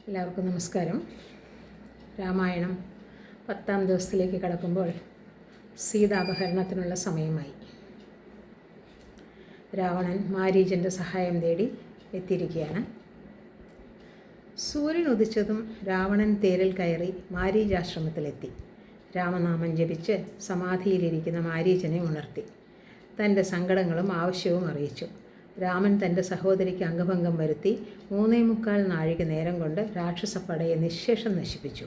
എല്ലാവർക്കും നമസ്കാരം. രാമായണം 10ാം ദിവസത്തിലേക്ക് കടക്കുമ്പോൾ സീതാപഹരണത്തിനുള്ള സമയമായി. രാവണൻ മാരീചൻ്റെ സഹായം തേടി എത്തിയിരിക്കുകയാണ്. സൂര്യൻ ഉദിച്ചതും രാവണൻ തേരിൽ കയറി മാരീചാശ്രമത്തിലെത്തി. രാമനാമം ജപിച്ച് സമാധിയിലിരിക്കുന്ന മാരീചനെ ഉണർത്തി. തൻ്റെ സങ്കടങ്ങളും ആവശ്യവും അറിയിച്ചു. രാമൻ തൻ്റെ സഹോദരിക്ക് അംഗഭംഗം വരുത്തി 3.25 നാഴിക നേരം കൊണ്ട് രാക്ഷസപ്പടയെ നിശ്ശേഷം നശിപ്പിച്ചു.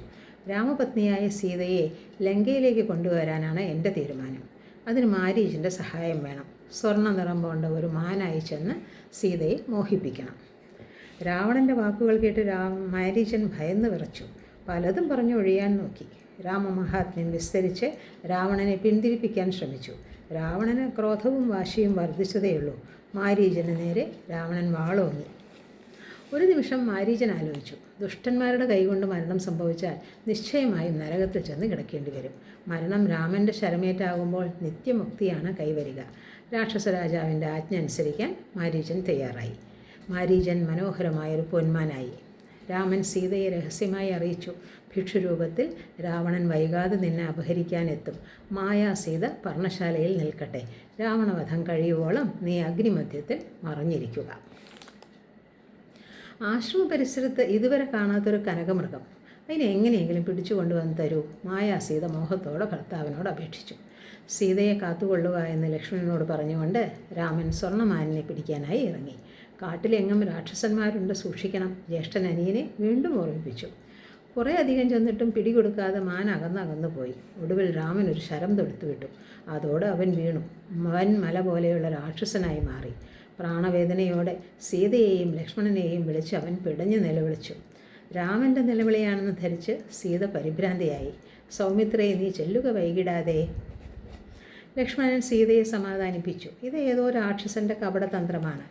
രാമപത്നിയായ സീതയെ ലങ്കയിലേക്ക് കൊണ്ടുവരാനാണ് എൻ്റെ തീരുമാനം. അതിന് മാരീചൻ്റെ സഹായം വേണം. സ്വർണ്ണ നിറം കൊണ്ട ഒരു മാനായി ചെന്ന് സീതയെ മോഹിപ്പിക്കണം. രാവണൻ്റെ വാക്കുകൾ കേട്ട് മാരീചൻ ഭയന്ന് വിറച്ചു. പലതും പറഞ്ഞു ഒഴിയാൻ നോക്കി. രാമമഹാത്മ്യം വിസ്തരിച്ച് രാവണനെ പിന്തിരിപ്പിക്കാൻ ശ്രമിച്ചു. രാവണന് ക്രോധവും വാശിയും വർദ്ധിച്ചതേയുള്ളൂ. മാരീചന് നേരെ രാവണൻ വാളോങ്ങി. ഒരു നിമിഷം മാരീചൻ ആലോചിച്ചു. ദുഷ്ടന്മാരുടെ കൈകൊണ്ട് മരണം സംഭവിച്ചാൽ നിശ്ചയമായും നരകത്തിൽ ചെന്ന് കിടക്കേണ്ടി വരും. മരണം രാമൻ്റെ ശരമേറ്റാകുമ്പോൾ നിത്യമുക്തിയാണ് കൈവരിക. രാക്ഷസ രാജാവിൻ്റെ ആജ്ഞ അനുസരിക്കാൻ മാരീചൻ തയ്യാറായി. മാരീചൻ മനോഹരമായൊരു പൊന്മാനായി. രാമൻ സീതയെ രഹസ്യമായി അറിയിച്ചു. ഭിക്ഷുരൂപത്തിൽ രാവണൻ വൈകാതെ നിന്നെ അപഹരിക്കാനെത്തും. മായാസീത പർണശാലയിൽ നിൽക്കട്ടെ. രാവണവധം കഴിയുവോളം നീ അഗ്നിമധ്യത്തിൽ മറഞ്ഞിരിക്കുക. ആശ്രമ പരിസരത്ത് ഇതുവരെ കാണാത്തൊരു കനകമൃഗം, അതിനെ എങ്ങനെയെങ്കിലും പിടിച്ചു കൊണ്ടുവന്ന് തരൂ. മായാസീത മോഹത്തോടെ ഭർത്താവിനോട് അപേക്ഷിച്ചു. സീതയെ കാത്തുകൊള്ളുക എന്ന് ലക്ഷ്മണനോട് പറഞ്ഞുകൊണ്ട് രാമൻ സ്വർണ്ണമാനിനെ പിടിക്കാനായി ഇറങ്ങി. കാട്ടിലെങ്ങും രാക്ഷസന്മാരുണ്ട്, സൂക്ഷിക്കണം. ജ്യേഷ്ഠൻ അനിയനെ വീണ്ടും ഓർമ്മിപ്പിച്ചു. കുറേ അധികം ചെന്നിട്ടും പിടികൊടുക്കാതെ മാൻ അകന്നകന്നു പോയി. ഒടുവിൽ രാമൻ ഒരു ശരം തൊടുത്തുവിട്ടു. അതോടെ അവൻ വീണു. വൻ മല പോലെയുള്ള രാക്ഷസനായി മാറി. പ്രാണവേദനയോടെ സീതയെയും ലക്ഷ്മണനെയും വിളിച്ച് അവൻ പിടഞ്ഞു നിലവിളിച്ചു. രാമൻ്റെ നിലവിളിയാണെന്ന് ധരിച്ച് സീത പരിഭ്രാന്തിയായി. സൗമിത്രേ, നീ ചെല്ലുക, വൈകിടാതെ. ലക്ഷ്മണൻ സീതയെ സമാധാനിപ്പിച്ചു. ഇത് ഏതോ രാക്ഷസൻ്റെ കപടതന്ത്രമാണ്.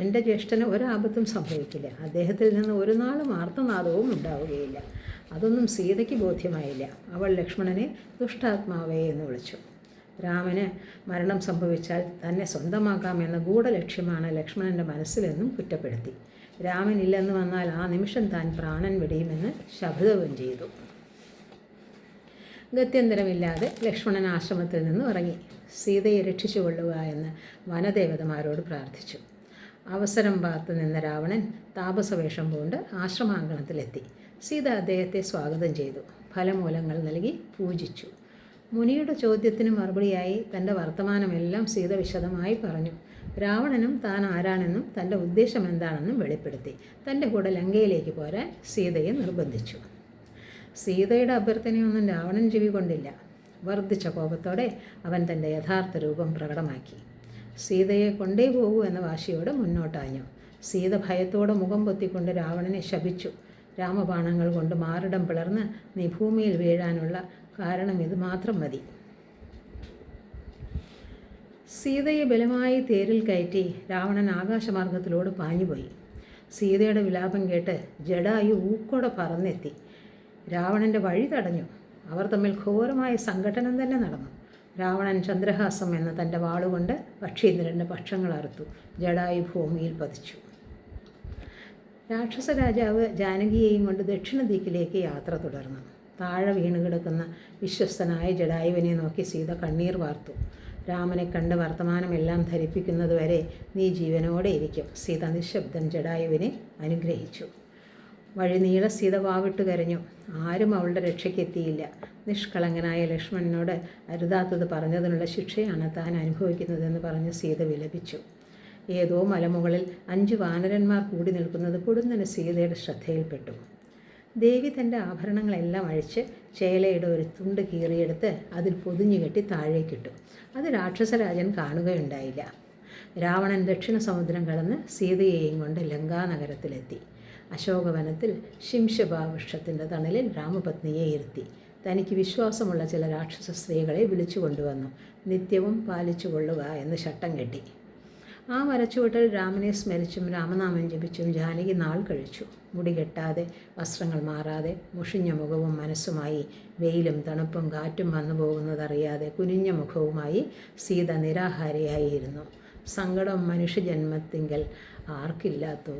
എൻ്റെ ജ്യേഷ്ഠന് ഒരാപത്തും സംഭവിക്കില്ല. അദ്ദേഹത്തിൽ നിന്ന് ഒരു നാളും ആർത്തനാദവും ഉണ്ടാവുകയില്ല. അതൊന്നും സീതയ്ക്ക് ബോധ്യമായില്ല. അവൾ ലക്ഷ്മണനെ ദുഷ്ടാത്മാവേ എന്ന് വിളിച്ചു. രാമന് മരണം സംഭവിച്ചാൽ തന്നെ സ്വന്തമാക്കാമെന്ന ഗൂഢലക്ഷ്യമാണ് ലക്ഷ്മണൻ്റെ മനസ്സിലെന്നും കുറ്റപ്പെടുത്തി. രാമനില്ലെന്ന് വന്നാൽ ആ നിമിഷം താൻ പ്രാണൻ വെടിയുമെന്ന് ശപഥവും ചെയ്തു. ഗത്യന്തരമില്ലാതെ ലക്ഷ്മണൻ ആശ്രമത്തിൽ നിന്ന് ഇറങ്ങി. സീതയെ രക്ഷിച്ചുകൊള്ളുക എന്ന് വനദേവതമാരോട് പ്രാർത്ഥിച്ചു. അവസരം പാർത്ത് നിന്ന രാവണൻ താപസവേഷം പൂണ്ട് ആശ്രമാങ്കണത്തിലെത്തി. സീത അദ്ദേഹത്തെ സ്വാഗതം ചെയ്തു. ഫലമൂലങ്ങൾ നൽകി പൂജിച്ചു. മുനിയുടെ ചോദ്യത്തിന് മറുപടിയായി തൻ്റെ വർത്തമാനമെല്ലാം സീത വിശദമായി പറഞ്ഞു. രാവണനും താൻ ആരാണെന്നും തൻ്റെ ഉദ്ദേശം എന്താണെന്നും വെളിപ്പെടുത്തി. തൻ്റെ കൂടെ ലങ്കയിലേക്ക് പോരാൻ സീതയെ നിർബന്ധിച്ചു. സീതയുടെ അഭ്യർത്ഥനയൊന്നും രാവണൻ ചെവി കൊണ്ടില്ല. വർദ്ധിച്ച കോപത്തോടെ അവൻ തൻ്റെ യഥാർത്ഥ രൂപം പ്രകടമാക്കി. സീതയെ കൊണ്ടേ പോകൂ എന്ന വാശിയോടെ മുന്നോട്ടാഞ്ഞു. സീത ഭയത്തോടെ മുഖം പൊത്തിക്കൊണ്ട് രാവണനെ ശപിച്ചു. രാമബാണങ്ങൾ കൊണ്ട് മാറിടം പിളർന്ന് നീ ഭൂമിയിൽ വീഴാനുള്ള കാരണം ഇത് മാത്രം മതി. സീതയെ ബലമായി തേരിൽ കയറ്റി രാവണൻ ആകാശമാർഗത്തിലൂടെ പാഞ്ഞുപോയി. സീതയുടെ വിലാപം കേട്ട് ജടായു ഊക്കോടെ പറന്നെത്തി. രാവണൻ്റെ വഴി തടഞ്ഞു. അവർ തമ്മിൽ ഘോരമായ സംഘട്ടനം തന്നെ നടന്നു. രാവണൻ ചന്ദ്രഹാസം എന്ന തൻ്റെ വാളുകൊണ്ട് പക്ഷീന്ദ്രൻ്റെ പക്ഷങ്ങൾ അറുത്തു. ജടായു ഭൂമിയിൽ പതിച്ചു. രാക്ഷസ രാജാവ് ജാനകിയെയും കൊണ്ട് ദക്ഷിണ ദിക്കിലേക്ക് യാത്ര തുടർന്നു. താഴെ വീണ് കിടക്കുന്ന വിശ്വസ്തനായ ജടായുവിനെ നോക്കി സീത കണ്ണീർ വാർത്തു. രാമനെ കണ്ട് വർത്തമാനമെല്ലാം ധരിപ്പിക്കുന്നതുവരെ നീ ജീവനോടെ ഇരിക്കും. സീത നിശബ്ദം ജടായുവിനെ അനുഗ്രഹിച്ചു. വഴിനീള സീത വാവിട്ട് കരഞ്ഞു. ആരും അവളുടെ രക്ഷയ്ക്കെത്തിയില്ല. നിഷ്കളങ്കനായ ലക്ഷ്മണനോട് അരുതാത്തത് പറഞ്ഞതിനുള്ള ശിക്ഷയാണ് താൻ അനുഭവിക്കുന്നതെന്ന് പറഞ്ഞ് സീത വിലപിച്ചു. ഏതോ മലമുകളിൽ 5 വാനരന്മാർ കൂടി നിൽക്കുന്നത് പൊടുന്നനെ സീതയുടെ ശ്രദ്ധയിൽപ്പെട്ടു. ദേവി തൻ്റെ ആഭരണങ്ങളെല്ലാം അഴിച്ച് ചേലയുടെ ഒരു തുണ്ട് കീറിയെടുത്ത് അതിൽ പൊതിഞ്ഞു കെട്ടി താഴേക്കിട്ടു. അത് രാക്ഷസരാജൻ കാണുകയുണ്ടായില്ല. രാവണൻ ദക്ഷിണ സമുദ്രം കടന്ന് സീതയെയും കൊണ്ട് ലങ്കാനഗരത്തിലെത്തി. അശോകവനത്തിൽ ശിംശഭാവൃക്ഷത്തിൻ്റെ തണലിൽ രാമപത്നിയെ ഇരുത്തി. തനിക്ക് വിശ്വാസമുള്ള ചില രാക്ഷസ സ്ത്രീകളെ വിളിച്ചു കൊണ്ടുവന്നു. നിത്യവും പാലിച്ചു കൊള്ളുക എന്ന് ചട്ടം കെട്ടി. ആ മരച്ചുവട്ടിൽ രാമനെ സ്മരിച്ചും രാമനാമം ജപിച്ചും ജാനകി നാൾ കഴിച്ചു. മുടി കെട്ടാതെ, വസ്ത്രങ്ങൾ മാറാതെ, മുഷിഞ്ഞ മുഖവും മനസ്സുമായി, വെയിലും തണുപ്പും കാറ്റും വന്നു പോകുന്നതറിയാതെ കുനിഞ്ഞ മുഖവുമായി സീത നിരാഹാരയായിരുന്നു. സങ്കടം മനുഷ്യജന്മത്തിങ്കൽ ആർക്കില്ലാത്തോ?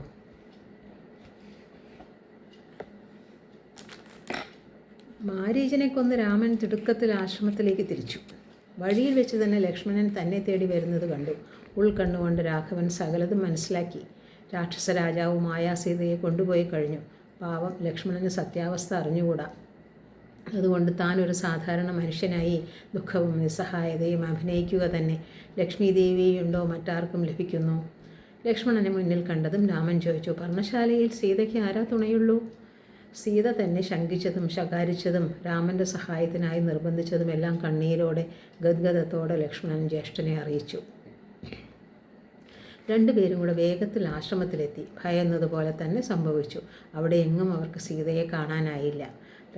മാരീചനെ കൊന്ന് രാമൻ തിടുക്കത്തിൽ ആശ്രമത്തിലേക്ക് തിരിച്ചു. വഴിയിൽ വെച്ച് തന്നെ ലക്ഷ്മണൻ തന്നെ തേടി വരുന്നത് കണ്ടു. ഉൾക്കണ്ണുകൊണ്ട് രാഘവൻ സകലതും മനസ്സിലാക്കി. രാക്ഷസ രാജാവ് മായാസീതയെ കൊണ്ടുപോയി കഴിഞ്ഞു. പാവം ലക്ഷ്മണന് സത്യാവസ്ഥ അറിഞ്ഞുകൂടാ. അതുകൊണ്ട് താൻ ഒരു സാധാരണ മനുഷ്യനായി ദുഃഖവും നിസ്സഹായതയും അഭിനയിക്കുക തന്നെ. ലക്ഷ്മി ദേവിയുണ്ടോ മറ്റാർക്കും ലഭിക്കുന്നു? ലക്ഷ്മണനെ മുന്നിൽ കണ്ടതും രാമൻ ചോദിച്ചു, പർണശാലയിൽ സീതയ്ക്ക് ആരാ തുണയുള്ളൂ? സീത തന്നെ ശങ്കിച്ചതും ശകാരിച്ചതും രാമൻ്റെ സഹായത്തിനായി നിർബന്ധിച്ചതുമെല്ലാം കണ്ണീരോടെ ഗദ്ഗദത്തോടെ ലക്ഷ്മണൻ ജ്യേഷ്ഠനെ അറിയിച്ചു. രണ്ടുപേരും കൂടെ വേഗത്തിൽ ആശ്രമത്തിലെത്തി. ഭയന്നതുപോലെ തന്നെ സംഭവിച്ചു. അവിടെ എങ്ങും അവർക്ക് സീതയെ കാണാനായില്ല.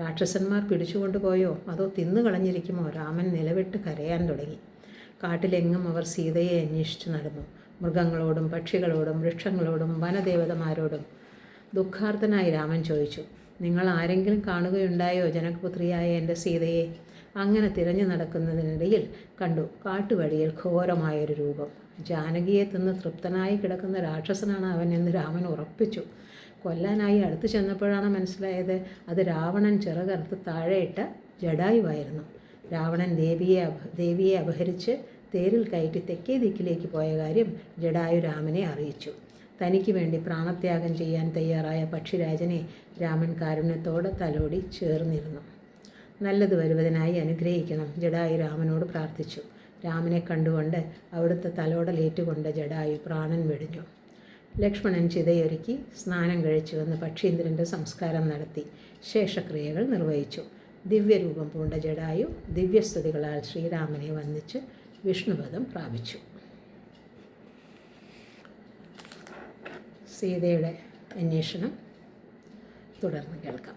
രാക്ഷസന്മാർ പിടിച്ചുകൊണ്ടുപോയോ അതോ തിന്നു കളഞ്ഞിരിക്കുമോ? രാമൻ നിലവിട്ട് കരയാൻ തുടങ്ങി. കാട്ടിലെങ്ങും അവർ സീതയെ അന്വേഷിച്ചു നടന്നു. മൃഗങ്ങളോടും പക്ഷികളോടും വൃക്ഷങ്ങളോടും വനദേവതമാരോടും ദുഃഖാർത്തനായി രാമൻ ചോദിച്ചു, നിങ്ങൾ ആരെങ്കിലും കാണുകയുണ്ടായോ ജനകപുത്രിയായ എൻ്റെ സീതയെ? അങ്ങനെ തിരഞ്ഞു നടക്കുന്നതിനിടയിൽ കണ്ടു കാട്ടുവഴിയിൽ ഘോരമായൊരു രൂപം. ജാനകിയെ തിന്ന് തൃപ്തനായി കിടക്കുന്ന രാക്ഷസനാണ് അവൻ എന്ന് രാമൻ ഉറപ്പിച്ചു. കൊല്ലാനായി അടുത്തു ചെന്നപ്പോഴാണ് മനസ്സിലായത് അത് രാവണൻ ചിറകറുത്ത് താഴെയിട്ട ജടായുവായിരുന്നു. രാവണൻ ദേവിയെ അപഹരിച്ച് തേരിൽ കയറ്റി തെക്കേ ദിക്കിലേക്ക് പോയ കാര്യം ജടായു രാമനെ അറിയിച്ചു. തനിക്ക് വേണ്ടി പ്രാണത്യാഗം ചെയ്യാൻ തയ്യാറായ പക്ഷിരാജനെ രാമൻ കാരുണ്യത്തോടെ തലോടി ചേർന്നിരുന്നു. നല്ലത് വരുവതിനായി അനുഗ്രഹിക്കണം, ജടായു രാമനോട് പ്രാർത്ഥിച്ചു. രാമനെ കണ്ടുകൊണ്ട് അവിടുത്തെ തലോടലേറ്റുകൊണ്ട് ജടായു പ്രാണൻ വെടിഞ്ഞു. ലക്ഷ്മണൻ ചിതയൊരുക്കി സ്നാനം കഴിച്ചു വന്ന് പക്ഷീന്ദ്രൻ്റെ സംസ്കാരം നടത്തി ശേഷക്രിയകൾ നിർവഹിച്ചു. ദിവ്യരൂപം പൂണ്ട ജടായു ദിവ്യസ്തുതികളാൽ ശ്രീരാമനെ വന്ദിച്ച് വിഷ്ണുപദം പ്രാപിച്ചു. സീതയുടെ അന്വേഷണം തുടർന്ന് കേൾക്കാം.